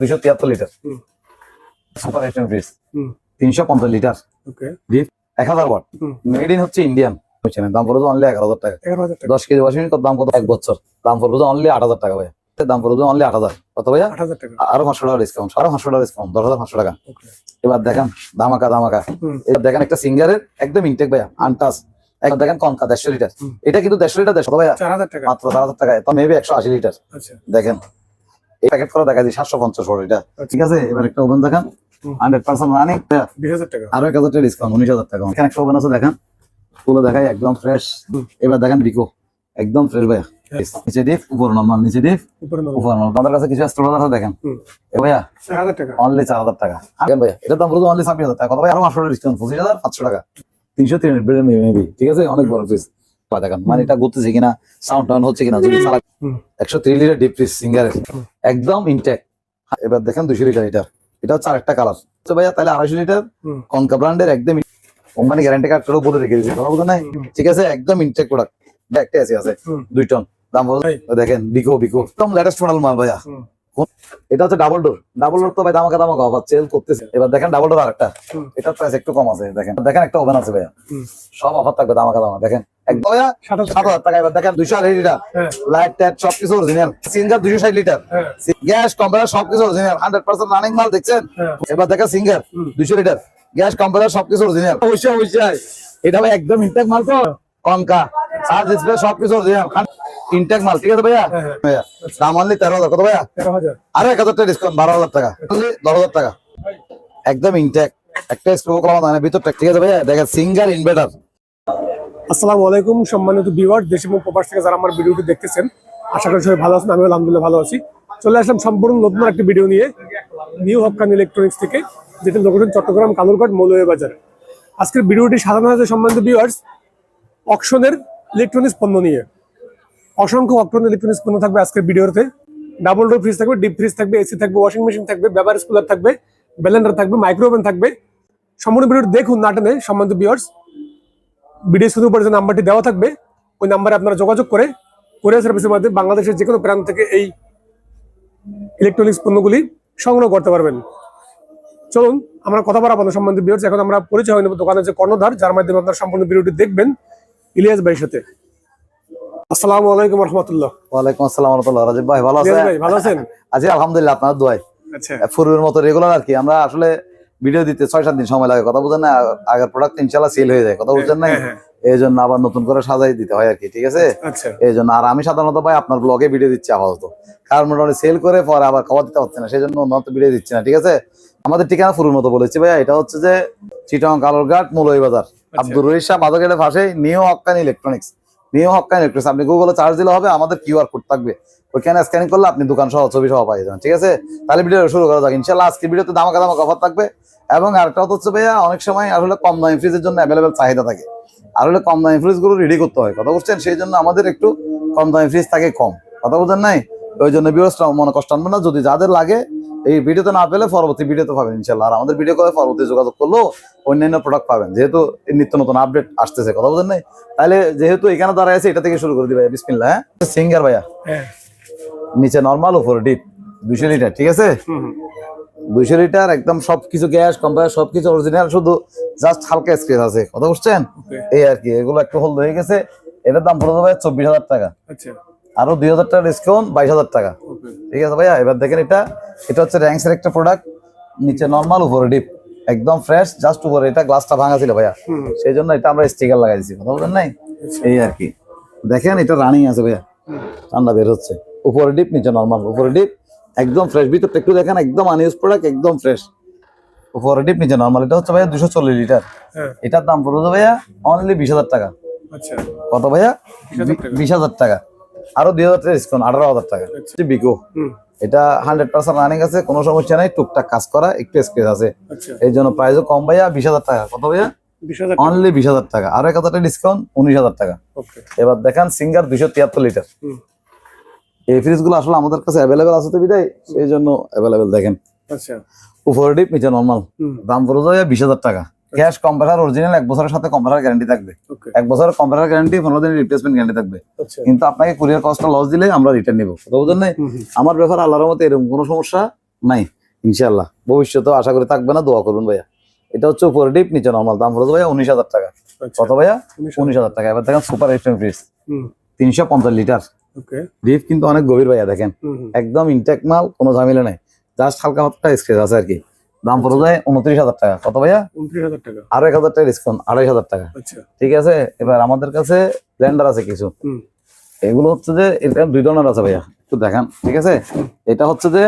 273 litre super SM fridge 350 litre deep 1000 watt made in হচ্ছে Indian বুঝছেন দাম পড়বে অনলি 11000 টাকা 10 কেজি ওয়াশিং মেশিন দাম কত 1 বছর দাম পড়বে অনলি 8000 টাকা ভাই দাম পড়বে অনলি 8000 কত ভাইয়া 8000 টাকা আরো 500 টাকা ডিসকাউন্ট আরো 500 টাকা ডিসকাউন্ট 10500 টাকা এবার দেখেন ধামাকা এবার দেখেন একটা সিঙ্গারের একদম ইনটেক ভাইয়া আনটাস এখন দেখেন কনকা 150 লিটার এটা কিন্তু 150 লিটার 100 ভাইয়া 4000 টাকা মাত্র 4000 টাকা তো মেবি 180 লিটার আচ্ছা দেখেন এই প্যাকেট করা দেখা যায় 750 ওয়াট এটা ঠিক আছে এবার একটা ওভেন দেখেন 100% রানিং 20000 টাকা আরো 1000 টাকা ডিসকাউন্ট 19000 টাকা এখানে একটা ওভেন আছে দেখেন পুরো দেখাই একদম ফ্রেশ এবার দেখেন বিকো একদম ফ্রেশ ভাইয়া নিচে ডিপ উপর নরমাল নিচে ডিপ উপর নরমাল আমাদের কাছে কিছু স্টোর আছে দেখেন এ ভাইয়া 4000 টাকা অনলি 4000 টাকা দেখেন ভাইয়া এটা দাম পুরো অনলি 26000 টাকা কত ভাই আরো 500 টাকা ডিসকাউন্ট 25500 টাকা 393 মেবি ঠিক আছে অনেক বড় ফ্রিজ দেখেন মানে এটা ঘুরতেছে কিনা সাউন্ড টাউন হচ্ছে কিনা যদি 103 লিটার ডিপ ফ্রিজ সিঙ্গারের একদম ইনটেক এবার দেখেন 200 লিটার এটা হচ্ছে আরেকটা কালার তো ভাইয়া তাহলে 250 লিটার কনকা ব্র্যান্ডের একদম কোম্পানি গ্যারান্টি কার্ড করে বলে রেখে দিয়েছে কথা বলতে নাই ঠিক আছে একদম ইনটেক প্রোডাক্ট একটা এসি আছে 2 টন দাম বল দেখেন বিকো একদম লেটেস্ট মডেল মাল ভাইয়া এটা হচ্ছে ডাবল ডোর তো ভাই দামাকা অফার সেল করতেছে এবার দেখেন ডাবল ডোর আরেকটা এটার প্রাইস একটু কম আছে দেখেন একটা ওভেন আছে ভাইয়া সব অফার থাকবে দামাকা দেখেন একদম ভাইয়া 7000 টাকা এবার দেখেন 280 লিটার লাইট ট্যাপ সবকিছু original singer 260 litre gas compressor সবকিছু অরিজিনাল 100% রানিং মাল দেখছেন এবার দেখেন সিঙ্গার 200 লিটার গ্যাস কম্প্রেসার সবকিছু অরিজিনাল অবশ্যই এটা ভাই একদম ইনটেক মাল তো কনকা চার্জ ডিসপ্লে সবকিছু অরিজিনাল ইনটেক মাল ঠিক আছে ভাইয়া ভাইয়া দাম অনলি 13000 কত ভাইয়া 13000 আরো 1000 টাকা ডিসকাউন্ট 12000 টাকা 10000 টাকা একদম ইনটেক একটা স্ক্রু করা মানে ভিতরটা ঠিক আছে ভাইয়া দেখেন সিঙ্গার ইনভার্টার আসসালামু আলাইকুম সম্মানিত ভিউয়ার দেশ এবং প্রবাস থেকে যারা আমার ভিডিওটি দেখতেছেন আশা করি সবাই ভালো আছেন আমি আলহামদুলিল্লাহ ভালো আছি চলে আসলাম সম্পূর্ণ নতুন একটা ভিডিও নিয়ে নিউ হকান ইলেকট্রনিক্স থেকে যেটা লোকেশন চট্টগ্রাম কালুরঘাট মৌলভীবাজার আজকের ভিডিওটি সাজানো হয়েছে সম্মানিত ভিউয়ার্স অকশনের ইলেকট্রনিক্স পণ্য নিয়ে অসংখ্য অকশন ইলেকট্রনিক্স পণ্য থাকবে আজকের ভিডিওতে ডাবল ডোর ফ্রিজ থাকবে ডিপ ফ্রিজ থাকবে এসি থাকবে ওয়াশিং মেশিন থাকবে বেভারেজ কুলার থাকবে ব্লেন্ডার থাকবে মাইক্রোওভেন থাকবে সম্পূর্ণ ভিডিওটি দেখুন না টেনে সম্মানিত ভিউয়ার্স ভিডিও শুরু উপরে যে নাম্বারটি দেওয়া থাকবে ওই নাম্বারে আপনারা যোগাযোগ করে কুরিয়ার সার্ভিসের মাধ্যমে বাংলাদেশের যে কোনো প্রান্ত থেকে এই ইলেকট্রনিক্স পণ্যগুলি সংগ্রহ করতে পারবেন চলুন আমরা কথা বলা বলো সম্বন্ধে ভিউয়ার্স এখন আমরা পরিচয় হয়ে নেব দোকানের যে কর্ণধার যার মাধ্যমে আপনারা সম্পূর্ণ ভিডিওটি দেখবেন ইলিয়াস ভাইয়ের সাথে আসসালামু আলাইকুম রাহমাতুল্লাহ ওয়ালাইকুম আসসালাম রাহমাতুল্লাহ রাজীব ভাই ভালো আছেন ভাই ভালো আছেন আজি আলহামদুলিল্লাহ আপনার দোয়ায় আচ্ছা পূর্বের মতো রেগুলার আর কি আমরা আসলে ভিডিও দিতে 6-7 দিন সময় লাগে কথা বুঝেন না আগের প্রোডাক্ট ইনশাআল্লাহ সেল হয়ে যায় কথা বুঝছেন না এইজন্য আবার নতুন করে সাজাই দিতে হয় আর কি ঠিক আছে এইজন্য আর আমি সাধারণত ভাই আপনার ব্লগে ভিডিও দিচ্ছি আপাতত কারণ মোটামুটি সেল করে পরে আবার খবর দিতে হচ্ছে না সেই জন্য উন্নত ভিডিও দিচ্ছি না ঠিক আছে আমাদের ঠিকানা পূর্বের মতো বলেছি ভাইয়া এটা হচ্ছে যে চিটাগাং কালুরঘাট মৌলভীবাজার আব্দুর রহিম শাহ বাজারের পাশে নিউ হকান ইলেকট্রনিক্স আপনি গুগলে চার্জ দিলে হবে আমাদের কিউআর কোড থাকবে ওইখানে স্ক্যানিং করলে আপনি দোকান সহ ছবি সহ পাই যাবেন ঠিক আছে তাহলে ভিডিও শুরু করা যাক ইনশাআল্লাহ আজকে ভিডিওতে দামাকা অফার থাকবে এবং আরেকটা হচ্ছে ভাইয়া অনেক সময় আসলে কম দামি ফ্রিজের জন্য অ্যাভেলেবেল চাহিদা থাকে আর হলে কম দামি ফ্রিজ গুলো রেডি করতে হয় কথা বুঝছেন সেই জন্য আমাদের একটু কম দামি ফ্রিজ থাকে কম কথা বুঝেন নাই ওই জন্য ভিউয়ার্সরা মনে কষ্ট আনবেন না যদি যাদের লাগে এই ভিডিওতে না পেলে পরবর্তী ভিডিওতে পাবেন ইনশাআল্লাহ আর আমাদের ভিডিও করে পরবর্তী যোগাযোগ করলেও অন্যান্য প্রোডাক্ট পাবেন যেহেতু নিত্য নতুন আপডেট আসতেছে কথা বুঝেন নাই তাহলে যেহেতু এখানে দাঁড়ায় আছে এটা থেকে শুরু করে দিই বিসমিল্লাহ হ্যাঁ সিঙ্গার ভাইয়া নিচে নরমাল উপরে ডিপ 200 লিটার ঠিক আছে 200 লিটার একদম সবকিছু গ্যাস কম্প্রেসার সবকিছু অরিজিনাল শুধু জাস্ট হালকা স্ক্র্যাচ আছে কথা বুঝছেন এই আর কি এগুলো একটু হোল্ড হয়ে গেছে এটার দাম পড়ে যাবে 24000 টাকা আচ্ছা আরো 2000 টাকা ডিসকাউন্ট 22000 টাকা ঠিক আছে ভাইয়া এবার দেখেন এটা হচ্ছে র্যাঙ্কস এর একটা প্রোডাক্ট নিচে নরমাল উপরে ডিপ একদম ফ্রেশ জাস্ট উপরে এটা গ্লাসটা ভাঙা ছিল ভাইয়া সেই জন্য এটা আমরা স্টিকার লাগাই দিয়েছি কথা বুঝেন নাই এই আর কি দেখেন এটা রানিং আছে ভাইয়া ঠান্ডা বের হচ্ছে উপরে ডিপ নিচে নরমাল উপরে ডিপ একদম ফ্রেশ ভিতরটা একটু দেখেন একদম আনইউজ প্রোডাক্ট একদম ফ্রেশ উপরে ডিপ নিচে নরমাল এটা হচ্ছে ভাইয়া 240 লিটার এটার দাম পড়বে ভাইয়া অনলি 20000 টাকা আচ্ছা কত ভাইয়া 20000 টাকা আরো 2000 টাকা ডিসকাউন্ট 18000 টাকা বিকো এটা 100% রানিং আছে কোনো সমস্যা নাই টুকটাক কাজ করা একটু স্পেস আছে এই জন্য প্রাইসও কম ভাইয়া 20000 টাকা কত ভাইয়া অনলি 20000 টাকা আরো 1000 টাকা ডিসকাউন্ট 19000 টাকা এবার দেখেন সিঙ্গার 273 লিটার এই ফ্রিজ গুলো আসলে আমাদের কাছে অ্যাভেলেবেল আছে তো বিদায় সেই জন্য অ্যাভেলেবেল দেখেন আচ্ছা উপরে ডিপ নিচে নরমাল দাম পড়ে যাবে 20000 টাকা গ্যাস কম্প্রেসার অরিজিনাল 1 বছরের সাথে কম্প্রেসার গ্যারান্টি থাকবে 1 বছরের কম্প্রেসার গ্যারান্টি 15 দিনের রিপ্লেসমেন্ট গ্যারান্টি থাকবে কিন্তু আপনাকে কুরিয়ার কস্টটা লস দিলে আমরা রিটার্ন নিব কথা বুঝেন নাই আমার ব্যাপার আল্লাহর রহমতে এরকম কোনো সমস্যা নাই ইনশাআল্লাহ, ভবিষ্যতে আশা করি থাকবে না, দোয়া করুন ভাইয়া। এটা হচ্ছে উপরে ডিপ নিচে নরমাল, দাম পড়বে ভাইয়া 19,000 টাকা। কত ভাইয়া? 19,000 টাকা। এবার দেখেন সুপার এফএম ফ্রিজ 350 লিটার ওকে ডিপ, কিন্তু অনেক গভীর ভাইয়া, দেখেন একদম ইনটেক মাল, কোনো ঝামেলা নাই, জাস্ট হালকা হালকা স্ক্র্যাচ আছে আর কি। দাম পড়ে যায় 29,000 টাকা। কত ভাইয়া? 29,000 টাকা। আরো 1,000 টাকা ডিসকাউন্ট, 2,500 টাকা। আচ্ছা ঠিক আছে। এবার আমাদের কাছে ব্লেন্ডার আছে কিছু, এগুলো হচ্ছে যে এটা 2 ধরনের আছে ভাইয়া, একটু দেখান। ঠিক আছে। এটা হচ্ছে যে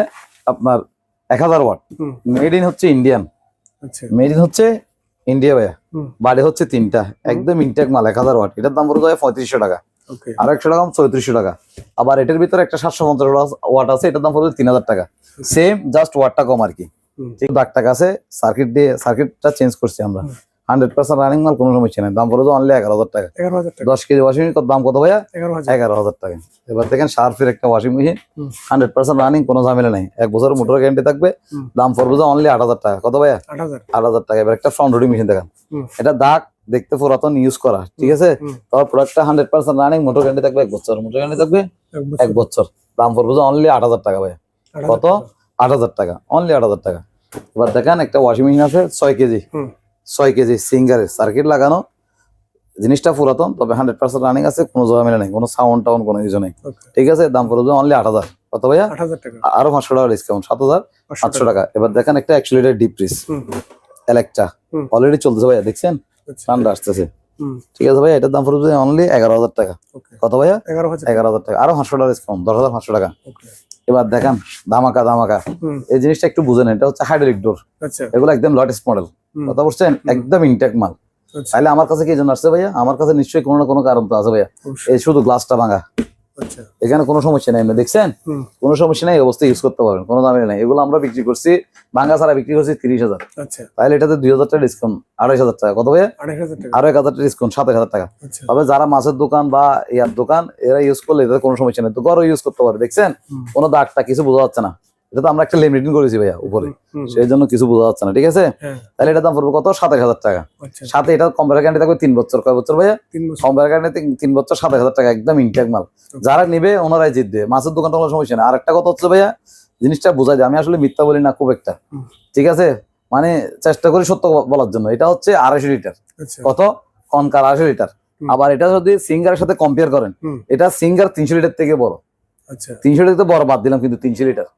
আপনার 1000 ওয়াট, মেড ইন হচ্ছে ইন্ডিয়ান, আচ্ছা মেড ইন হচ্ছে ইন্ডিয়া ভাইয়া। বাড়ি হচ্ছে 3টা, একদম ইনটেক মাল, 1000 ওয়াট। এটার দাম পড়ে যায় 3500 টাকা। ওকে আর 100 টাকা 3400 টাকা। আবার এটার ভিতরে একটা 750 ওয়াট আছে, এটার দাম পড়বে 3000 টাকা। সেম, জাস্ট ওয়াটটা কম আর কি। ঠিক, দাগ টাকা আছে, সার্কিট দিয়ে সার্কিটটা চেঞ্জ করছি আমরা। 100% রানিং মাল, কোনো সমস্যা নেই। দাম পড়বে অনলি 11,000 টাকা। 11,000 টাকা। 10 কেজি ওয়াশিং মেশিন দাম কত ভাইয়া? 11,000 11,000 টাকা। এবার দেখেন শার্পের একটা ওয়াশিং মেশিন, 100% রানিং, কোনো ঝামেলা নেই, 1 বছরের মোটর গ্যারান্টি থাকবে। দাম পড়বে অনলি 8,000 টাকা। কত ভাইয়া? 8,000 8,000 টাকা। এবার একটা ফ্রন্ট লোডিং মেশিন দেখেন, এটা দাগ দেখতে পুরাতন, ইউজ করা। ঠিক আছে। তবে প্রোডাক্টটা 100% রানিং, মোটর গ্যারান্টি থাকবে 1 বছর, মোটর গ্যারান্টি থাকবে 1 বছর। দাম পড়বে অনলি 8,000 টাকা ভাইয়া। কত? 8,000 টাকা, অনলি 8,000 টাকা। এবার দেখেন একটা ওয়াশিং মেশিন আছে 6 কেজি, 6 কেজি সিঙ্গারের, সার্কিট লাগানো, জিনিসটা পুরাতন, তবে 100% রানিং আছে, কোনো ঝামেলা নেই, কোনো সাউন্ড টাউন কোনো কিছু নেই। ঠিক আছে। দাম পড়বে অনলি 8,000। কত ভাইয়া? 8,000 টাকা। আরো 500 টাকা ডিসকাউন্ট, 7,500 টাকা। এবার দেখেন একটা 100 litre deep fridge Electra, already চলতেছে ভাইয়া, দেখছেন ঠান্ডা আসতেছে। ঠিক আছে ভাইয়া, এটার দাম পড়বে অনলি 11,000 টাকা। কত ভাইয়া? 11,000 টাকা। আরো 500 টাকা ডিসকাউন্ট, 10,500 টাকা। এবার দেখেন ধামাকা ধামাকা, এই জিনিসটা একটু বুঝেন, এটা হচ্ছে হাইড্রোলিক ডোর। আচ্ছা এগুলো একদম লেটেস্ট মডেল, কথা বলছেন, একদম ইনটেক মাল। আচ্ছা তাহলে আমার কাছে কি জন্য আসছে ভাইয়া? আমার কাছে নিশ্চয়ই কোনো না কোনো কারণ তো আছে ভাইয়া। এই শুধু গ্লাসটা ভাঙা, আচ্ছা এখানে কোনো সমস্যা নেই, আপনি দেখছেন কোনো সমস্যা নেই, এই অবস্থায় ইউজ করতে পারবেন, কোনো দামে নেই। এগুলো আমরা বিক্রি করছি ভাঙা ছাড়া বিক্রি করছি 30,000। আচ্ছা তাহলে এটাতে 2,000 টাকা ডিসকাউন্ট, 2,500 টাকা। কত ভাইয়া? 2,500 টাকা। আরো 1,000 টাকা ডিসকাউন্ট, 7,000 টাকা। আচ্ছা তবে যারা মাছের দোকান বা ইয়ার দোকান, এরা ইউজ করলে এদের কোনো সমস্যা নেই, তো ঘরও ইউজ করতে পারে। দেখছেন কোনো দাগটা কিছু বোঝা যাচ্ছে না, এটা তো আমরা একটা লেমিনেটিং করেছি ভাইয়া উপরে, সেই জন্য কিছু বোঝা যাচ্ছে না। ঠিক আছে। তাহলে এটার দাম পড়বে কত? 27,000 টাকা। আচ্ছা সাথে এটা কম্পিউটার গ্যারান্টি থাকবে 3 বছর। কয় বছর ভাইয়া? 3 বছর। কম্পিউটার গ্যারান্টি 3 বছর, 27,000 টাকা, একদম ইনটেক মাল। যারা নিবে ওনারাই জিতবে, মাছের দোকানটা কোনো সমস্যা নেই। আর একটা কথা হচ্ছে ভাইয়া, জিনিসটা বোঝা যায়, আমি আসলে মিথ্যা বলি না খুব একটা। ঠিক আছে। মানে চেষ্টা করি সত্য বলার জন্য। এটা হচ্ছে 250 লিটার। আচ্ছা কত? কনকার 250 লিটার। আবার এটা যদি সিঙ্গারের সাথে কম্পেয়ার করেন, এটা সিঙ্গার 300 লিটার থেকে বড়। আচ্ছা 300 লিটার বড় বাদ দিলাম, কিন্তু 300 লিটার।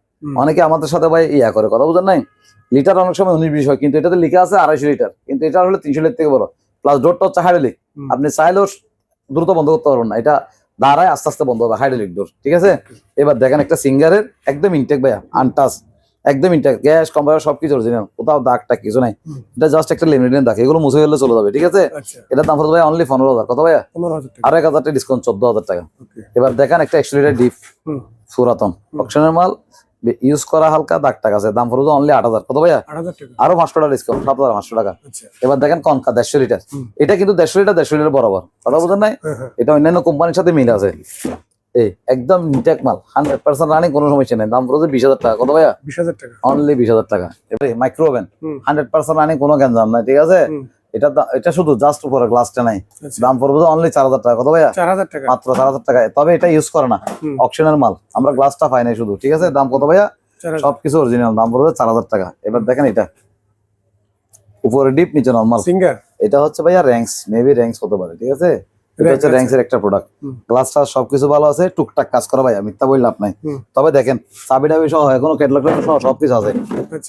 অনেকে আমাদের সাথে ভাই ইয়া করে, কথা বুঝেন নাই, লিটার অনেক সময় 19-20 হয়, কিন্তু এটাতে লেখা আছে 250 লিটার, কিন্তু এটা আসলে 300 লিটার থেকে বড়। প্লাস ডোরটা হচ্ছে হাইড্রোলিক, আপনি চাইলেও দ্রুত বন্ধ করতে পারবেন না, এটা দাঁড়ায় আস্তে আস্তে বন্ধ হবে, হাইড্রোলিক ডোর। ঠিক আছে। এবার দেখেন একটা সিঙ্গারের একদম ইনটেক ভাইয়া, আনটাচ, একদম ইনটেক, গ্যাস কম্পারেটর সবকিছু অরিজিনাল, কোথাও দাগটা কিছু নাই। এটা জাস্ট একটা লেমিনেটিং দাগ, এগুলো মুছে ফেললে চলে যাবে। ঠিক আছে। আচ্ছা এটার দাম পড়বে ভাই অনলি 15,000। কত ভাইয়া? 15,000 টাকা। আরো 1,000 টাকা ডিসকাউন্ট, 14,000 টাকা। এবার দেখেন একটা 100 লিটার ডিপ, পুরাতন অকশনের মাল, ইউজ করা, হালকা দাগ টাকা আছে, দাম পড়বে অনলি 8,000। কত ভাইয়া? 8,000 টাকা। আরো 500 টাকা ডিসকাউন্ট, 7,500 টাকা। আচ্ছা এবার দেখেন কনকা 150 লিটার, এটা কিন্তু 150 লিটার বরাবর, কথা বুঝেন নাই, এটা অন্যান্য কোম্পানির সাথে মিল আছে। এই একদম ইনটেক মাল, 100% রানিং, কোনো সমস্যা নেই। দাম পড়বে 20,000 টাকা। কত ভাইয়া? 20,000 টাকা। অনলি 20,000 টাকা। এবারে মাইক্রো ওভেন 100% রানিং, কোনো গ্যাঞ্জাম নাই। ঠিক আছে। এটা শুধু জাস্ট উপরে গ্লাসটা নাই, দাম পড়বে অনলি 4,000 টাকা। কত ভাইয়া? 4,000 টাকা। মাত্র 4,000 টাকা। তবে এটা ইউজ করে না, অকশনের মাল, আমরা গ্লাসটা পাই নাই শুধু। ঠিক আছে। দাম কত ভাইয়া? 4,000 সবকিছু অরিজিনাল, দাম পড়বে 4,000 টাকা। এবার দেখেন এটা উপরে ডিপ, নিচে নরমাল। সিঙ্গার এটা হচ্ছে ভাইয়া র্যাঙ্কস, মেবি র্যাঙ্কস হতে পারে। ঠিক আছে। এটা হচ্ছে র্যাঙ্কস এর একটা প্রোডাক্ট। গ্লাসটা সবকিছু ভালো আছে, টুকটাক কাজ করা ভাইয়া, মিথ্যা বললে লাভ নাই। তবে দেখেন চাবি টাবি সহ, এখনো ক্যাটালগ সহ সবকিছু আছে,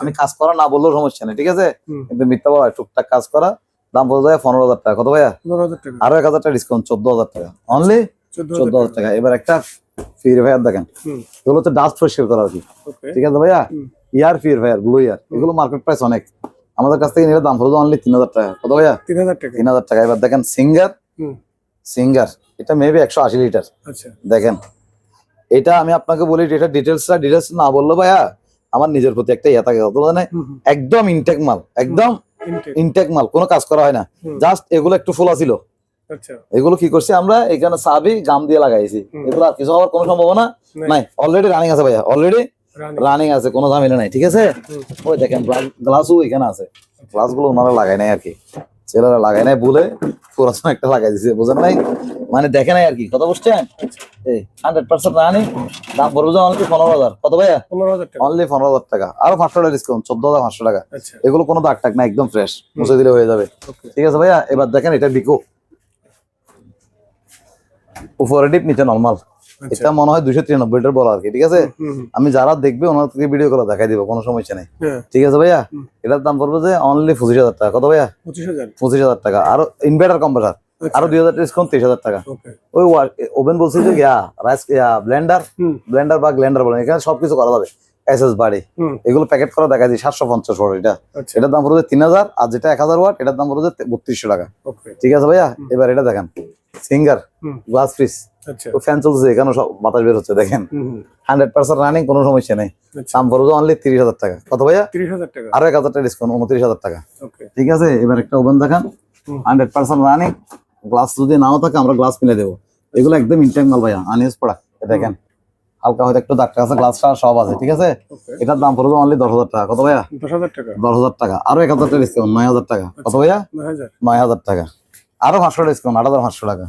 আমি কাজ করা না বললেও সমস্যা নেই। ঠিক আছে। কিন্তু মিথ্যা বলা, টুকটাক কাজ করা। দাম পড়ে যায় 15,000 টাকা। কত ভাইয়া? 15,000 টাকা। আরো 1,000 টাকা ডিসকাউন্ট, 14,000 টাকা। অনলি 14,000 টাকা। এবার একটা পিউরিফায়ার দেখেন, এগুলো হচ্ছে ডাস্ট পরিষ্কার করা আর কি। ওকে ঠিক আছে ভাইয়া। ইয়ার পিউরিফায়ার, ব্লু ইয়ার, এগুলো মার্কেট প্রাইস অনেক, আমাদের কাছ থেকে নিলে দাম পড়বে অনলি 3,000 টাকা। কত ভাইয়া? 3,000 টাকা। 3,000 টাকা। এবার দেখেন সিঙ্গার, এটা মেবি 180 লিটার। আচ্ছা দেখেন এটা আমি আপনাকে বলি, এটা ডিটেলস না বললো ভাইয়া আমার নিজের প্রতি একটা ইয়া থাকে, মানে একদম ইনটেক মাল, একদম ইনটেক মাল, কোনো কাজ করা হয় না, জাস্ট এগুলো একটু ফোলা ছিল। আচ্ছা এগুলো কি করছি আমরা, এখানে চাবি গাম দিয়ে লাগাইছি, এগুলো আর কিছু হওয়ার কোনো সম্ভাবনা নাই, অলরেডি রানিং আছে ভাইয়া, অলরেডি রানিং আছে, কোনো ঝামেলা নাই। ঠিক আছে। ওই দেখেন গ্লাসও এখানে আছে, গ্লাস গুলো ওনারা লাগাই নাই আর কি। ছেলেরা লাগাই নাই বলে পুরাতন একটা লাগাই দিছে, বুঝেন নাই? মানে দেখে নাই আর কি, কথা বুঝছেন? এই 100% রানি, দাম পড়বে যে অনলি 15,000। কত ভাইয়া? 15,000 টাকা। অনলি 15,000 টাকা, আরো 500 টাকা ডিসকাউন্ট, 14,500 টাকা। আচ্ছা, এগুলো কোনো দাগ টাক না, একদম ফ্রেশ, মুছে দিলে হয়ে যাবে। ওকে। ঠিক আছে ভাইয়া, এবার দেখেন এটা বিকো, উপরে ডিপ নিচে নরমাল। এটা মনে হয় 293 লিটার বলা আর কি, ঠিক আছে? আমি যারা দেখবে ওনার থেকে ভিডিও করে দেখাই দিব, কোনো সমস্যা নেই। ঠিক আছে ভাইয়া, এটার দাম পড়বে যে অনলি 25,000 টাকা। কত ভাইয়া? 25,000 টাকা, আরো ইনভার্টার কম্প্রেসার আরো 2,000 ডিসকাউন্ট, 23,000 টাকা। ওই ওভেন বলছি যে রাইস ব্লেন্ডার বা গ্ল্যান্ডার বলেন, এখানে সবকিছু করা যাবে। এসএস বাড়ি এগুলো প্যাকেট করা দেখা যায় 750 ওয়াট, এটার দাম পড়বে 3,000, আর যেটা 1,000 ওয়াট এটার দাম পড়বে 3200 টাকা। ঠিক আছে ভাইয়া, এবার এটা দেখেন সিঙ্গার গ্লাস ফ্রিজ, ফ্যান চলছে, এখানে সব বাতাস বের হচ্ছে, দেখেন 100% রানিং, কোনো সমস্যা নেই। দাম পড়বে অনলি 30,000 টাকা। কত ভাইয়া? 30,000 টাকা, আরো 1,000 টাকা ডিসকাউন্ট, 29,000 টাকা। ঠিক আছে, এবার একটা ওভেন দেখান 100% রানিং, গ্লাস যদি নাও থাকে আমরা গ্লাস মিলে দেবো। এগুলো একদম ইনটেক মাল ভাইয়া, আনইউজ প্রোডাক্ট। দেখেন হালকা হয়তো একটু দাগ আছে, গ্লাসটা সব আছে, ঠিক আছে? এটার দাম পড়বে অনলি 10,000 টাকা। কত ভাইয়া? 10,000 টাকা, 10,000 টাকা, আরো 1,000 টাকা ডিসকাউন্ট, 9,000 টাকা। কত ভাইয়া? 9,000 টাকা, আরো 500 ডিসকাউন্ট, 8,500 টাকা।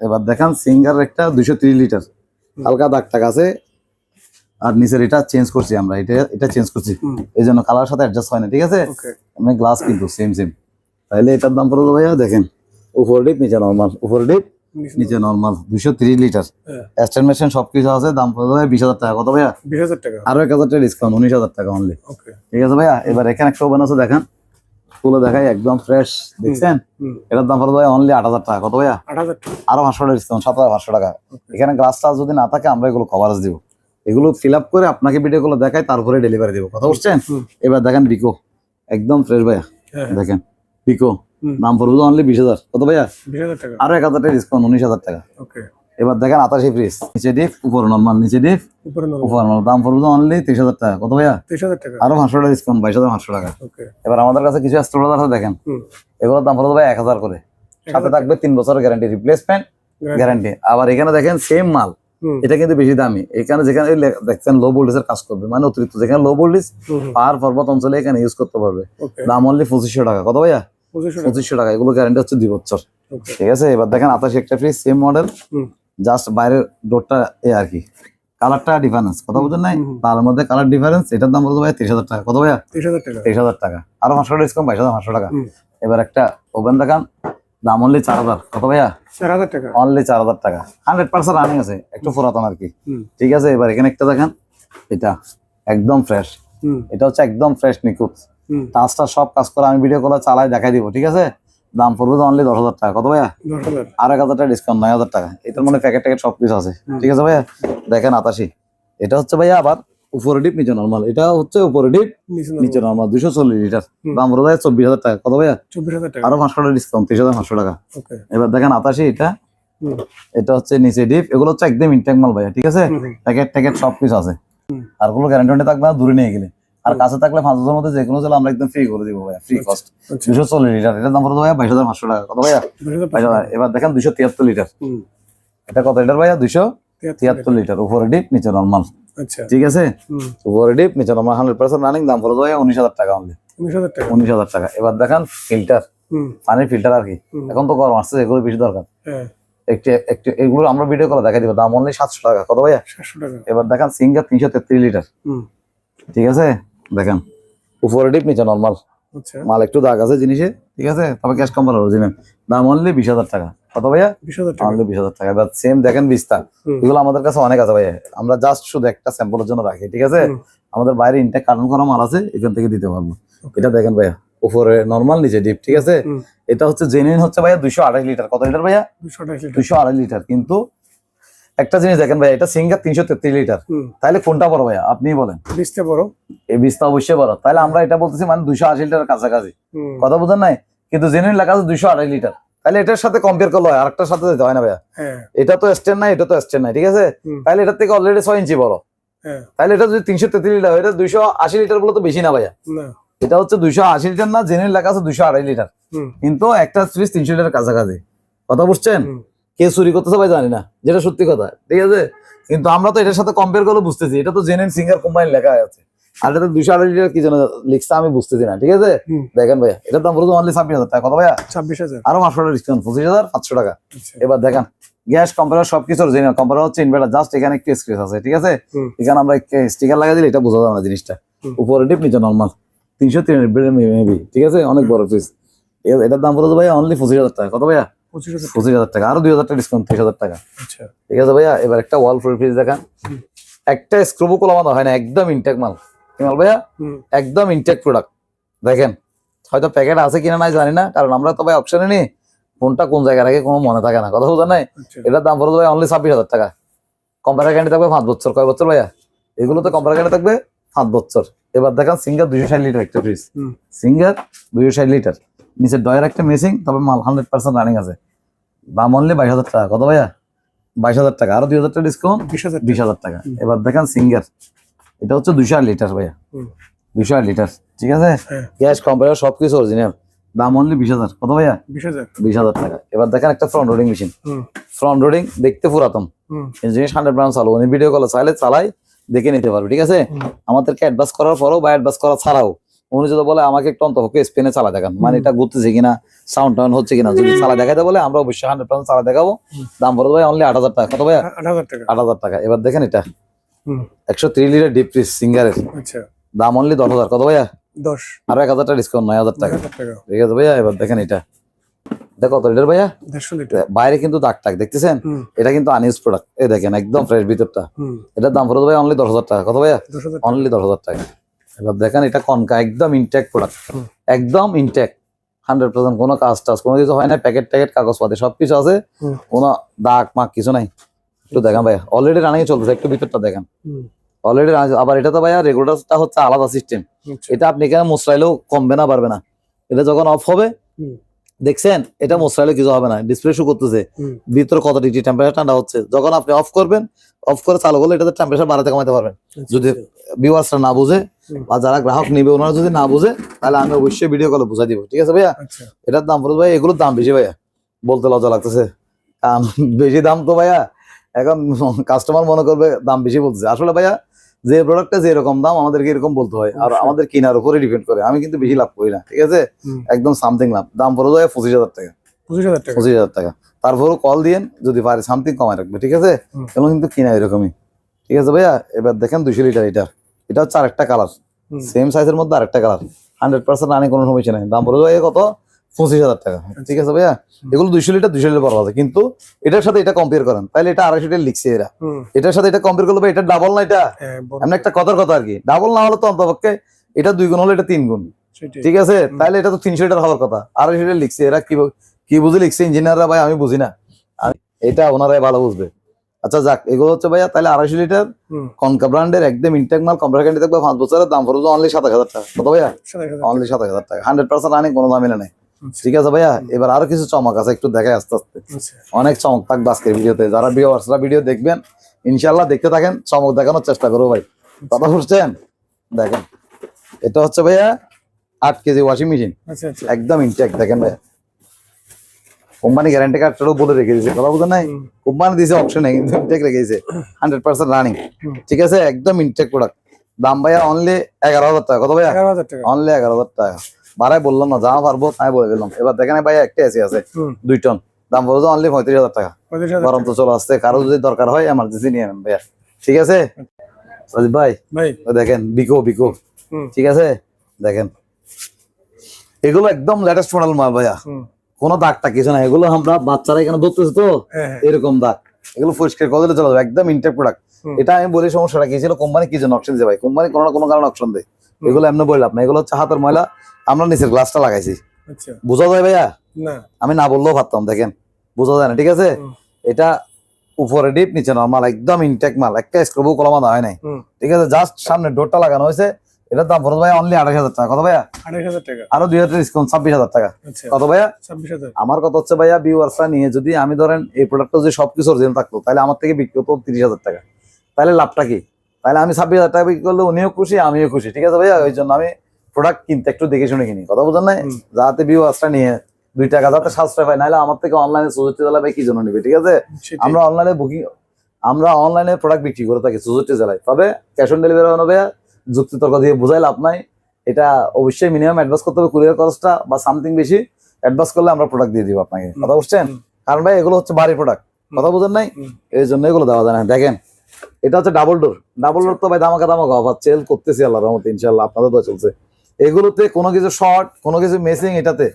এবার দেখেন সিঙ্গার একটা 230 লিটার, হালকা দাগ টাক আছে, আর নিচের এটা চেঞ্জ করছি আমরা, এটা চেঞ্জ করছি, এই জন্য কালার সাথে অ্যাডজাস্ট হয় না, ঠিক আছে? আমি গ্লাস কিন্তু সেম তাহলে এটার দাম পড়বে ভাইয়া দেখেন, উপর ডিপ নিচে নরমাল, উপর ডিপ নিচে নরমাল, 230 লিটার, এস্টেন মেশিন সবকিছু আছে, দাম পড়বে 20,000 টাকা। কত ভাইয়া? 20,000 টাকা, আরো 1,000 টাকা ডিসকাউন্ট, 19,000 টাকা অনলি। ঠিক আছে ভাইয়া, এবার এখানে একটা ওভেন আছে, দেখেন তুলে দেখাই, একদম ফ্রেশ, দেখছেন? এটার দাম পড়বে অনলি 8,000 টাকা। কত ভাইয়া? 8,000 টাকা, আরো 500 টাকা ডিসকাউন্ট, 7,500 টাকা। এখানে গ্লাসটা যদি না থাকে আমরা এগুলো কভারেজ দিব, এগুলো ফিল আপ করে আপনাকে ভিডিও গুলো দেখাই, তারপরে ডেলিভারি দিব। কথা বুঝছেন? এবার দেখেন বিকো, একদম ফ্রেশ ভাইয়া, দেখেন বিকো, দাম পড়বে অনলি 20,000। কত ভাইয়া? 20,000 টাকা, আরো 1,000 টাকা ডিসকাউন্ট, 19,000 টাকা। এবার দেখেন 88 ফ্রিজ, নিচে ডিপ উপর নরমাল, নিচে ডিপ উপর নরমাল, দাম পড়বে অনলি 30,000 টাকা। কত ভাইয়া? 30,000 টাকা, আরো 500 টাকা ডিসকাউন্ট, 22,500 টাকা। এবার আমাদের কাছে কিছু স্টোরেজ আছে, দেখেন এগুলোর দাম পড়বে ভাই 1,000 করে, সাথে থাকবে 3 বছরের গ্যারান্টি, রিপ্লেসমেন্ট গ্যারান্টি। আবার এখানে দেখেন সেম মাল, এটা কিন্তু বেশি দামি, এখানে যেখানে দেখছেন লো ভোল্টেজের কাজ করবে, মানে অতিরিক্ত যেখানে লো ভোল্টেজ পাহাড় পর্বত অঞ্চলে এখানে ইউজ করতে পারবে, দাম অনলি 2500 টাকা। কত ভাইয়া? 2500 টাকা, এগুলো গ্যারান্টি হচ্ছে 2 বছর। ঠিক আছে, এবার দেখেন 88 একটা ফ্রিজ, সেম মডেল, জাস্ট বাইরের ডোরটা আর কি কালারটা ডিফারেন্স, কথা বুঝেন নাই? তার মধ্যে কালার ডিফারেন্স, এটার দাম বলতে ভাই 30,000 টাকা। কত ভাইয়া? 30,000 টাকা, আরো 500 টাকা ডিসকাউন্ট, 22,500 টাকা। এবার একটা ওভেন দেখান, দাম অনলি 4,000। কত ভাইয়া? 4,000 টাকা, অনলি 4,000 টাকা, 100% রানিং আছে, একটু পুরাতন আর কি। ঠিক আছে, এবার এখানে একটা দেখেন, এটা একদম ফ্রেশ, এটা হচ্ছে একদম ফ্রেশ নিখুঁত, টাচটা সব কাজ করে, আমি ভিডিও কলে চালাই দেখাই দিব। ঠিক আছে, দাম পড়বে অনলি 10,000 টাকা। কত ভাইয়া? 10,000, আর 1,000 টাকা ডিসকাউন্ট, 9,000 টাকা। এটার মধ্যে প্যাকেট ট্যাকেট সবকিছু আছে। ঠিক আছে ভাইয়া, দেখেন 88, এটা হচ্ছে ভাইয়া আবার উপরে ডিপ নিচে নরমাল, এটা হচ্ছে উপরে ডিপ নিচে নরমাল, 240 লিটার, দাম পড়বে 24,000 টাকা। কত ভাইয়া? 24,000 টাকা, আরো 500 টাকা ডিসকাউন্ট, 23,500 টাকা। এবার দেখেন 88, এটা হচ্ছে নিচে ডিপ, এগুলো হচ্ছে একদম ইনটেক মাল ভাইয়া। ঠিক আছে, প্যাকেট ট্যাকেট সবকিছু আছে, আর কোনো গ্যারান্টি থাকবে না দূরে নিয়ে গেলে, আর কাছে থাকলে 5,000 মধ্যে যে কোনো চলে আমরা একদম ফ্রি করে দিব ভাইয়া, ফ্রি কস্ট। 240 লিটার, এটার দাম পড়বে ভাইয়া 22,500 টাকা। কত ভাইয়া? 22,000। এবার দেখেন 273 লিটার, এটা কত লিটার ভাইয়া? 273 লিটার, উপরে ডিপ নিচে নরমাল। ঠিক আছে, উপরে ডিপ নিচে নরমাল, 100% রানিং, দাম পড়বে ভাইয়া 19,000 টাকা অনলি, 19,000 টাকা। এবার দেখেন ফিল্টার, পানির ফিল্টার আর কি, এখন তো গরম আসছে, এগুলো বেশি দরকার, একটু এগুলো আমরা ভিডিও করে দেখাই দিব, দাম অনলি 700 টাকা। কত ভাইয়া? 700 টাকা। এবার দেখেন সিঙ্গার 333 লিটার, ঠিক আছে, দেখেন উপরে ডিপ নিচে নরমাল, মাল একটু দাগ আছে জিনিসে, ঠিক আছে, তবে ক্যাশ কম অরিজিনাল, দাম অনলি 20,000 টাকা। কত ভাইয়া? 20,000 টাকা, অনলি 20,000 টাকা। এবার সেম দেখেন বিস্তার, এগুলো আমাদের কাছে অনেক আছে ভাইয়া, আমরা জাস্ট শুধু একটা স্যাম্পলের জন্য রাখি। ঠিক আছে, আমাদের বাইরে ইনটেক কার্টন করা মাল আছে, এখান থেকে দিতে পারবো। এটা দেখেন ভাইয়া, উপরে নরমাল নিচে ডিপ, ঠিক আছে, এটা হচ্ছে জেনুইন হচ্ছে ভাইয়া 228 লিটার। কত লিটার ভাইয়া? 228 লিটার। কিন্তু একটা জিনিস দেখেন ভাইয়া, এটা সিঙ্গার 333 লিটার, তাহলে কোনটা বড় ভাইয়া আপনি বলেন? বিস্তা বড়, এই বিস্তা অবশ্যই বড়, তাহলে আমরা এটা বলতেছি মানে 280 লিটার কাছাকাছি, কথা বুঝেন নাই? কিন্তু জেনুইন লেখা আছে 228 লিটার, তাহলে এটার সাথে কম্পেয়ার করলে হয়, আরেকটার সাথে যেতে হয় না ভাইয়া। এটা তো স্ট্যান্ড নাই, এটা তো স্ট্যান্ড নাই, ঠিক আছে, তাহলে এটার থেকে অলরেডি 6 ইঞ্চি বড়, তাহলে এটা যদি 333 লিটার, এটা 280 লিটার বলে তো বেশি না ভাইয়া, এটা হচ্ছে 280 লিটার না, জেনুইন লেখা আছে 228 লিটার, কিন্তু একটা ফ্রিজ 300 লিটার কাছাকাছি, কথা বুঝছেন? কে চুরি করতেছে ভাই জানি না, যেটা সত্যি কথা, ঠিক আছে, কিন্তু আমরা তো এটার সাথে কম্পেয়ার করলে বুঝতেছি, এটা তো জেনুইন সিঙ্গার কোম্পানি লেখা আছে, আর এটা 228 লিটার কি যেন লিখছে আমি বুঝতেছি না, ঠিক আছে। দেখেন ভাইয়া এটার দাম পড়বে অনলি 26,000 টাকা। কত ভাইয়া? 26,000। আরো 500 টাকা ডিসকাউন্ট, 25,500 টাকা। আচ্ছা। এবার দেখেন গ্যাস কম্পারেটর সবকিছু অরিজিনাল, কম্পারেটর হচ্ছে ইনভার্টার, জাস্ট এখানে একটু স্ক্র্যাচ আছে, ঠিক আছে। এখানে আমরা স্টিকার লাগিয়ে দিলে এটা বোঝা যাবে না জিনিসটা। উপরে ডিপ নিচে নরমাল, 393 মেবি, ঠিক আছে, অনেক বড় ফ্রিজ। এটার দাম পড়বে ভাইয়া অনলি 25,000 টাকা। কত ভাইয়া? 25,000 টাকা, আরো 2,000 টাকা ডিসকাউন্ট, 30,000 টাকা। আচ্ছা ঠিক আছে ভাইয়া। এবার একটা ওয়াল ফ্রিজ দেখান, একটা স্ক্রুবও কোলামানো হয় না, একদম ইনটেক মাল। কি মাল ভাইয়া? একদম ইনটেক প্রোডাক্ট। দেখেন হয়তো প্যাকেট আছে কিনা নাই জানি না, কারণ আমরা তো ভাই অপশনে নিই, কোনটা কোন জায়গায় রাখে কোনো মনে থাকে না, কথা বোঝা নাই। এটার দাম পড়বে ভাই অনলি 26,000 টাকা। কম্পারেটর গ্যারান্টি থাকবে 5 বছর। কয় বছর ভাইয়া? এগুলো তো কম্পারেটর গ্যারান্টি থাকবে 5 বছর। এবার দেখেন সিঙ্গার 260 লিটার একটা ফ্রিজ, সিঙ্গার 260 লিটার, নিচে ডয়ের একটা মেসিং, তবে মাল 100% রানিং আছে। দাম অনলি 22,000 টাকা। কত ভাইয়া? 22,000 টাকা, আরো 2,000 টাকা ডিসকাউন্ট, 20,000 টাকা। এবার দেখেন সিঙ্গার, এটা হচ্ছে 208 লিটার ভাইয়া, 208 লিটার, ঠিক আছে। গ্যাস কম্পারেটর সবকিছু অরিজিনাল, দাম অনলি 20,000। কত ভাইয়া? 20,000 টাকা। এবার দেখেন একটা front loading machine, front loading দেখতে পুরাতন জিনিস, 100% চালু, উনি ভিডিও কলে চাইলে চালাই দেখে নিতে পারবে, ঠিক আছে। আমাদেরকে অ্যাডভান্স করার পরও বা অ্যাডভান্স করা ছাড়াও উনি যদি বলে আমাকে একটু অন্তপক্ষে স্পেনে চালা দেখান, মানে এটা ঘুরতেছে কিনা, সাউন্ড টাউন হচ্ছে কিনা, যদি চালা দেখাতে বলে আমরা অবশ্যই 100% চালা দেখাবো। দাম পড়বে ভাই অনলি 8,000 টাকা। কত ভাইয়া? 8,000 টাকা। এবার দেখেন এটা 103 লিটার ডিপ ফ্রিজ সিঙ্গারের, দাম অনলি 10,000। কত ভাইয়া? 10, আরো 1,000 টাকা ডিসকাউন্ট, 9,000 টাকা। ঠিক আছে ভাইয়া। এবার দেখেন এটা দেখো কত লিটার ভাইয়া? 150 লিটার। বাইরে কিন্তু দাগ টাক দেখতেছেন, এটা কিন্তু আনইউজ প্রোডাক্ট, এই দেখেন একদম ফ্রেশ ভিতরটা। এটার দাম পড়বে ভাই অনলি 10,000 টাকা। কত ভাইয়া? অনলি 10,000 টাকা। এবার দেখেন এটা কনকা, একদম ইনটেক প্রোডাক্ট, একদম ইনটেক, 100% কোনো কাজ টাজ কোনো কিছু হয় না, প্যাকেট ট্যাকেট কাগজপাতি সবকিছু আছে, কোনো দাগ মাগ কিছু নাই। একটু দেখেন ভাইয়া, অলরেডি রানিং চলতেছে, একটু ভিতরটা দেখেন অলরেডি। আবার এটা তো ভাইয়া রেগুলেটরটা হচ্ছে আলাদা সিস্টেম, এটা আপনি এখানে মোছরাইলেও কমবে না, পারবে না। এটা যখন অফ হবে দেখছেন, এটা মোছরাইলে কিছু হবে না, ডিসপ্লে শো করতেছে ভিতরে কত ডিগ্রি টেম্পারেচার ঠান্ডা হচ্ছে। যখন আপনি অফ করবেন, অফ করে চালু করলে এটাতে টেম্পারেচার বাড়াতে কমাতে পারবেন। যদি ভিউয়ার্সরা না বুঝে বা যারা গ্রাহক নিবে ওনারা যদি না বুঝে, তাহলে আমি অবশ্যই ভিডিও কলে বুঝাই দিব, ঠিক আছে ভাইয়া। এটার দাম পড়বে ভাই, এগুলোর দাম বেশি ভাইয়া, বলতে লজ্জা লাগতেছে, বেশি দাম তো ভাইয়া এখন কাস্টমার মনে করবে দাম বেশি বলতেছে। আসলে ভাইয়া যে প্রোডাক্টটা যে এরকম দাম আমাদেরকে এরকম বলতে হয়, আর আমাদের কেনার উপরে ডিপেন্ড করে। আমি কিন্তু বেশি লাভ করি না, ঠিক আছে, একদম সামথিং লাভ। দাম পড়ে যায় 25,000 টাকা, 25,000 টাকা। তারপরও কল দিয়েন, যদি পারে সামথিং কমায় রাখবে, ঠিক আছে। এবং কিন্তু কিনা এরকমই, ঠিক আছে ভাইয়া। এবার দেখেন 200 লিটার, এটা হচ্ছে আরেকটা কালার, সেম সাইজের মধ্যে আরেকটা কালার, 100% রানিং, কোনো সমস্যা নাই। দাম পড়ে যায় কত? 25,000 টাকা, ঠিক আছে ভাইয়া। এগুলো 200 লিটার বড় আছে, কিন্তু এটার সাথে এটা কম্পেয়ার করেন, তাহলে এটা 250 লিটার লিখছে এরা, এটার সাথে এটা কম্পেয়ার করলে এটা ডাবল না, এটা এমন একটা কথার কথা আর কি। ডাবল না হলে তো অন্তপক্ষে এটা 2 গুণ হলে এটা 3 গুণ, ঠিক আছে। তাহলে এটা তো 300 লিটার হওয়ার কথা, 250 লিটার লিখছে এরা। কি বুঝে লিখছে ইঞ্জিনিয়াররা ভাই, আমি বুঝি না, এটা ওনারাই ভালো বুঝবে। আচ্ছা যাক, এগুলো হচ্ছে ভাইয়া তাহলে 250 লিটার কনকা ব্র্যান্ডের একদম ইনটেক মাল, কম্পারেটর গ্যারান্টি থাকবে 5 বছরের। দাম পড়বে অনলি 27,000 টাকা। কত ভাইয়া? অনলি 27,000 টাকা, 100% রানিং, কোনো দামই নেই, ঠিক আছে ভাইয়া। এবার আরো কিছু চমক আছে, একটু দেখাই আস্তে আস্তে, অনেক চমক থাকবে আজকের ভিডিওতে। যারা ভিউয়ার্সরা ভিডিও দেখবেন ইনশাআল্লাহ দেখতে থাকেন, চমক দেখানোর চেষ্টা করবো ভাই, কথা বুঝছেন। দেখেন এটা হচ্ছে ভাইয়া 8 কেজি ওয়াশিং মেশিন, একদম ইনটেক। দেখেন ভাইয়া কোম্পানি গ্যারান্টি কার্ডটাও বলে রেখে দিয়েছে, কথা বুঝেন নাই, কোম্পানি দিয়েছে অপশনে, কিন্তু ইনটেক রেখে দিয়েছে, 100% রানিং, ঠিক আছে, একদম ইনটেক প্রোডাক্ট। দাম ভাইয়া অনলি 11,000 টাকা। কত ভাইয়া? অনলি 11,000 টাকা। বাড়াই বললাম না, যা পারবো তাই বলে দিলাম। এবার দেখেন ভাইয়া একটা এসি আছে 2 টন, দাম পড়বে অনলি 35,000 টাকা। গরম তো চলে আসছে, কারো যদি দরকার হয় এমার্জেন্সি নিয়ে নেন ভাইয়া, ঠিক আছে। রাজীব ভাই দেখেন বিকো, ঠিক আছে, দেখেন এগুলো একদম লেটেস্ট মডেল মাল ভাইয়া, কোনো দাগটা কিছু না। এগুলো আমরা বাচ্চারা এখানে ধরতেছে তো এরকম দাগ, এগুলো পরিষ্কার করে দিলে চলে যাবে, একদম ইনটেক প্রোডাক্ট। এটা আমি বলি সমস্যাটা কি ছিল, কোম্পানি কি জন্য অপশন দিতে ভাই, কোম্পানি কোনো না কোনো কারণে অপশন দেয়, এগুলো এমনি বললাম না। এগুলো হচ্ছে হাতের ময়লা, আমরা নিচের গ্লাসটা লাগাইছি, বোঝা যায় ভাইয়া, আমি না বললেও পারতাম, দেখেন বোঝা যায় না, ঠিক আছে। এটা উপরে ডিপ নিচে নরমাল, একদম ইনটেক মাল, একটা স্ক্রুবও কলামানো হয় নাই, ঠিক আছে। জাস্ট সামনে ডোরটা লাগানো হয়েছে। এটার দাম পড়বে ভাই অনলি 28,000 টাকা। কত ভাইয়া? 28,000 টাকা, আরো 2,000 ডিসকাউন্ট, 26,000 টাকা। কত ভাইয়া? 26,000। আমার কথা হচ্ছে ভাইয়া ভিউয়ার্সরা নিয়ে যদি আমি ধরেন এই প্রোডাক্টটা যদি সবকিছু অরিজিনাল থাকতো, তাহলে আমার থেকে বিক্রি হতো 30,000 টাকা, তাহলে লাভটা কি? তাহলে আমি 26,000 টাকা বিক্রি করলে উনিও খুশি আমিও খুশি, ঠিক আছে ভাইয়া। ওই জন্য আমি প্রোডাক্ট কিনতে একটু দেখে শুনে কিনি, কথা বোঝেন নাই, যাতে ভিউয়ার্সরা নিয়ে 2 টাকা যাতে সাশ্রয় পায়, নাহলে আমার থেকে অনলাইনে 64 জেলা ভাই কি জন্য নিবে, ঠিক আছে। আমরা অনলাইনে প্রোডাক্ট বিক্রি করে থাকি 64 জেলায়, তবে ক্যাশ অন ডেলিভারি হবে যুক্তিতর্ক দিয়ে বোঝাই লাভ নাই। এটা অবশ্যই মিনিমাম অ্যাডভান্স করতে হবে, কুরিয়ার খরচটা বা সামথিং বেশি অ্যাডভান্স করলে আমরা প্রোডাক্ট দিয়ে দিব আপনাকে। কথা বুঝছেন? কারণ ভাই এগুলো হচ্ছে বাড়ি প্রোডাক্ট, কথা বুঝেন নাই, এই জন্য এগুলো দেওয়া যায় না। দেখেন এটা হচ্ছে ডাবল ডোর তো ভাই দামাকা অফার সেল করতেছি আল্লাহর রহমতে ইনশাআল্লাহ, আপনাদের দোয়া চলছে। এগুলোতে কোনো কিছু শর্ট, কোনো কিছু মেসিং, এটাতে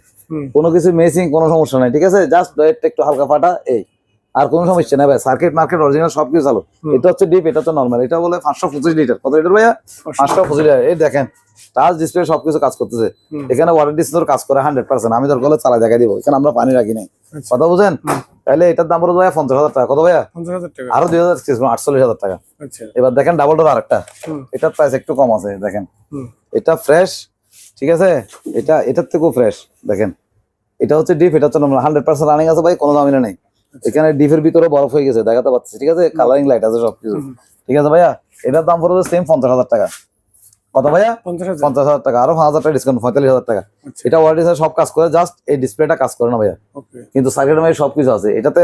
কোনো কিছু মেসিং কোনো সমস্যা নাই, ঠিক আছে? জাস্ট একটু হালকা ফাটা এই, আর কোনো সমস্যা নাই ভাই। সার্কিট মার্কেট অরিজিনাল সবকিছু চালু। এটা হচ্ছে ডিপ, এটা হচ্ছে নরমাল। এটা বলে 525 লিটার। কত লিটার ভাইয়া? 525 লিটার। এই দেখেন টাচ ডিসপ্লে সবকিছু কাজ করতেছে। এখানে ওয়ারেন্টি সিস্টেম কাজ করে 100%। আমি তোর গলে চালা দেখাই দিব, এখানে আমরা পানি রাখি নাই। কথা বুঝেন? তাহলে এটার দাম পড়বে ভাইয়া 50,000 টাকা। কত ভাইয়া? 50,000 টাকা। আরো 2,000 48,000 টাকা। আচ্ছা, এবার দেখেন ডাবল ডোর আরেকটা, এটার প্রাইস একটু কম আছে। দেখেন এটা ফ্রেশ, ঠিক আছে? এটার থেকেও ফ্রেশ। দেখেন এটা হচ্ছে ডিপ, এটা হচ্ছে 100% রানিং আছে ভাই, কোনো ঝামেলা নেই। এখানে ডিপের ভিতরে বরফ হয়ে গেছে, দেখাতে পাচ্ছি, ঠিক আছে? কালারিং লাইট আছে সবকিছু, ঠিক আছে ভাইয়া? এটার দাম পড়বে সেম 50,000 টাকা। কত ভাইয়া? 50,000 টাকা। আরো 5,000 টাকা ডিসকাউন্ট, 45,000 টাকা। এটা ওয়ারেন্টি সব কাজ করে, জাস্ট এই ডিসপ্লেটা কাজ করে না ভাইয়া। কিন্তু সার্কিট মাই সবকিছু আছে। এটাতে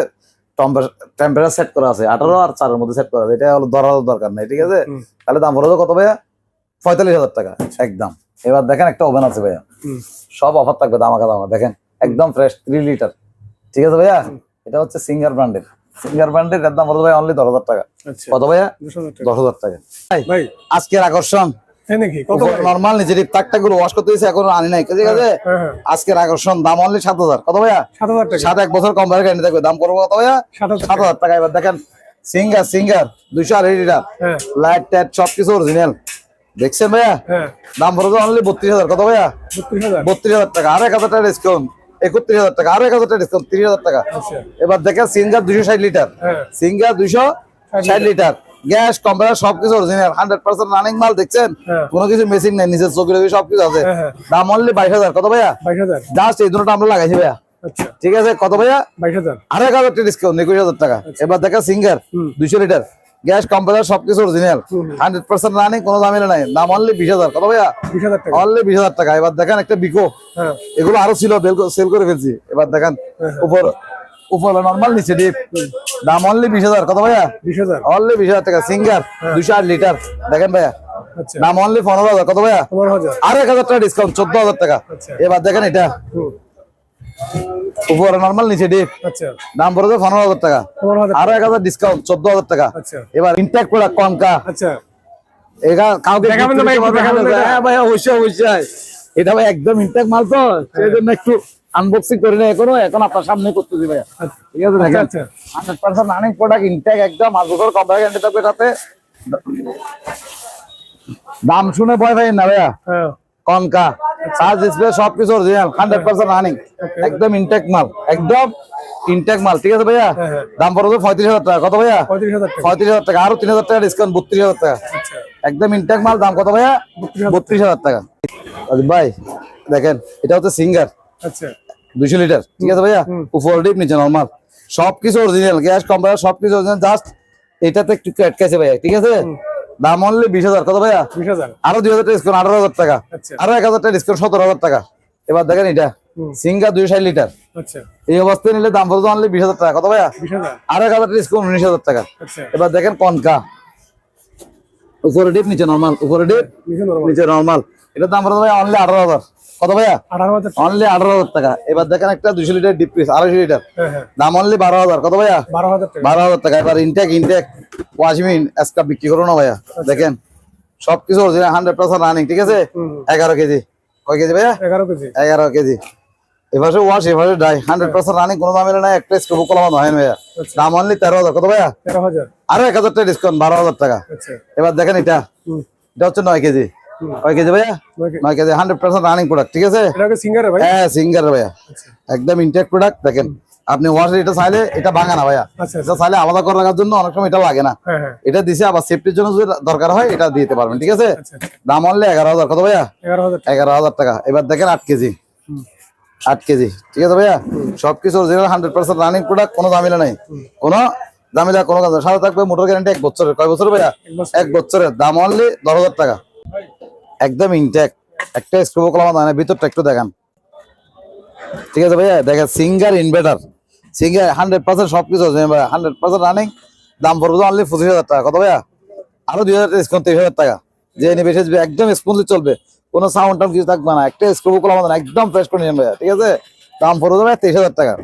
টেম্পারেচার সেট করা আছে, 18 আর 4 এর মধ্যে সেট করা আছে। এটা হলো ধরার দরকার নাই, ঠিক আছে? তাহলে দাম পড়বে কত ভাইয়া? 45,000 টাকা একদম। এবার দেখেন একটা ওভেন আছে ভাইয়া, সব অফার থাকবে দামাকা। দেখেন একদম ফ্রেশ 3 লিটার, ঠিক আছে ভাইয়া? এটা হচ্ছে সিঙ্গার ব্র্যান্ডের, এর দাম পড়বে ভাই অনলি 10,000 টাকা। কত ভাইয়া? 10,000 টাকা। ভাই আজকের আকর্ষণ নরমাল নিচে তাকটা গুলো ওয়াশ করতে দিয়েছে, এখন আনি নাই, ঠিক আছে? আজকের আকর্ষণ দাম অনলি 7,000। কত ভাইয়া? 7,000 টাকা। 7 এক বছর কম ভাড়া গ্যারান্টি থাকবে। দাম করবো কত ভাইয়া? 7,000 টাকা। এবার দেখেন সিঙ্গার 208 লিটার, লাইট টাইট সবকিছু অরিজিনাল, দেখছেন ভাইয়া? দাম পড়বে অনলি 32,000। কত ভাইয়া? 32,000 টাকা। আর 1,000 টাকা ডিসকাউন্ট, 31,000 টাকা। আর 1,000 টাকা ডিসকাউন্ট, 30,000 টাকা। এবার দেখেন singer 260 litre, singer 260 litre, gas compressor সবকিছু অরিজিনাল 100% রানিং মাল, দেখছেন? কোনো কিছু মেশিন নাই, নিচের চোখে সবকিছু আছে। দাম অনলি 22,000। কত ভাইয়া? 22,000। জাস্ট এই দুটোটা আমরা লাগাইছি ভাইয়া, ঠিক আছে? কত ভাইয়া? 22,000। আর 1,000 টাকা ডিসকাউন্ট, 21,000 টাকা। এবার দেখেন সিঙ্গার 200 লিটার, গ্যাস কম্প্রেসার সবকিছু অরিজিনাল 100% রানিং, কোনো ঝামেলা নাই। দাম অনলি 20,000। কত ভাইয়া? 20,000 টাকা। অনলি 20,000 টাকা। এবার দেখেন একটা বিকো, এগুলো আরো ছিল, সেল করে ফেলছি। এবার দেখেন উপরে নরমাল, নিচে ডিপ, দাম অনলি 20,000। কত ভাইয়া? 20,000। অনলি 20,000 টাকা। সিঙ্গার 208 লিটার, দেখেন ভাইয়া দাম অনলি 15,000। কত ভাইয়া? 15,000। আর 1,000 টাকা ডিসকাউন্ট, 14,000 টাকা। এবার দেখেন এটা উপরে নরমাল, নিচে ডিপ, দাম পড়বে 15,000 টাকা। আরো 1,000 ডিসকাউন্ট, 14,000 টাকা। এবার ইনটেক প্রোডাক্ট কনকা, এটা কাউকে ভাই অবশ্যই এটা ভাই একদম ইনটেক মাল, তো সেই জন্য একটু আনবক্সিং করে না এখন আপনার সামনে করতেছি ভাইয়া, ঠিক আছে? দেখেন 100% রানিং প্রোডাক্ট, ইনটেক একদম, আর বছর কম গ্যারান্টি থাকবে সাথে। দাম শুনে ভয় পাই না ভাইয়া। কনকা সার্চ ডিসপ্লে সবকিছু অরিজিনাল 100% রানিং, একদম ইনটেক মাল, একদম ইনটেক মাল, ঠিক আছে ভাইয়া? দাম পড়বে 35,000 টাকা। কত ভাইয়া? 35,000 টাকা। আরো 3,000 টাকা ডিসকাউন্ট, 32,000 টাকা। একদম ইনটেক মাল, দাম কত ভাইয়া? 32,000 টাকা। ভাই দেখেন এটা হচ্ছে সিঙ্গার 200 লিটার, ঠিক আছে ভাইয়া? উপর ডিপ, নিচে নরমাল, সবকিছু অরিজিনাল, গ্যাস কম্প্রেসার সবকিছু অরিজিনাল। জাস্ট এটাতে একটু আটকাইছে ভাইয়া, ঠিক আছে? দাম অনলি 20,000। কত ভাইয়া? 20,000। আরো 2,000 টাকা ডিসকাউন্ট, 18,000 টাকা। আরো 1,000 টাকা ডিসকাউন্ট, 17,000 টাকা। এবার দেখেন এটা সিঙ্গার 260 লিটার, এই অবস্থায় নিলে দাম পড়বে অনলি 20,000 টাকা। কত ভাইয়া? 20,000। আরো 1,000 টাকা ডিসকাউন্ট, 19,000 টাকা। এবার দেখেন কনকা উপরে ডিপ, নিচে নরমাল, উপরে ডিপ, নিচে নরমাল, এটার দাম পড়বে ভাইয়া অনলি 18,000। কত ভাইয়া? 18,000। অনলি 18,000 টাকা। এবার দেখেন একটা 200 লিটার ডিপ পিস, 250 লিটার, দাম অনলি 12,000। কত ভাইয়া? 12,000 টাকা। এবার ইনটেক ওয়াশমিন এসকাপ বিক্রি করো না ভাইয়া, দেখেন সবকিছু অরিজিনাল 100% রানিং, ঠিক আছে? 11 কেজি। কয় কেজি ভাইয়া? 11 কেজি। 11 কেজি। এবারে ওয়াশ, এবারে ডাই, 100% রানিং, কোনো দামে নাই, একটা স্ক্রু কলাম হয় ভাইয়া। দাম অনলি 13,000। কত ভাইয়া? 13,000। আরো 1,000 টাকা ডিসকাউন্ট, 12,000 টাকা। এবার দেখেন এটা হচ্ছে 9 কেজি। কয় কেজি ভাইয়া? 9 কেজি, 100% রানিং প্রোডাক্ট, ঠিক আছে? হ্যাঁ সিঙ্গার ভাইয়া, একদম ইনটেক প্রোডাক্ট। দেখেন আপনি ওয়াশ, এটা চাইলে এটা ভাঙা না ভাইয়া, এটা চাইলে আলাদা করে রাখার জন্য অনেক সময় এটা লাগে না, এটা দিছে আবার সেফটির জন্য যদি দরকার হয় এটা দিতে পারবেন, ঠিক আছে? দাম অনলি 11,000। কত ভাইয়া? 11,000 টাকা। এবার দেখেন 8 কেজি, 8 কেজি, ঠিক আছে ভাইয়া? সবকিছু অরিজিনাল 100% রানিং প্রোডাক্ট, কোনো ঝামেলা নাই, কোনো ঝামেলা, কোনো কাজ সাথে থাকবে মোটর গ্যারান্টি 1 বছরের। কয় বছর ভাইয়া? 1 বছরের। দাম অনলি 10,000 টাকা, একদম ইনটেক, একটা স্ক্রু কলাম হয় না, ভিতরটা একটু দেখান, ঠিক আছে ভাইয়া? দেখেন সিঙ্গার ইনভার্টার, সিঙ্গার 100% সবকিছু 100% রানিং, দাম পড়বে অনলি 25,000 টাকা। কত ভাইয়া? আরো 2,000 টাকা ডিসকাউন্ট, 23,000 টাকা। যে নিবে সেজবে, একদম স্মুথলি চলবে, কোনো সাউন্ড টাউন্ড কিছু থাকবে না, একটা স্ক্রু কলা আমাদের একদম ফ্রেশ করে নেবেন ভাইয়া, ঠিক আছে? দাম পড়ে যাবে 23,000 টাকা।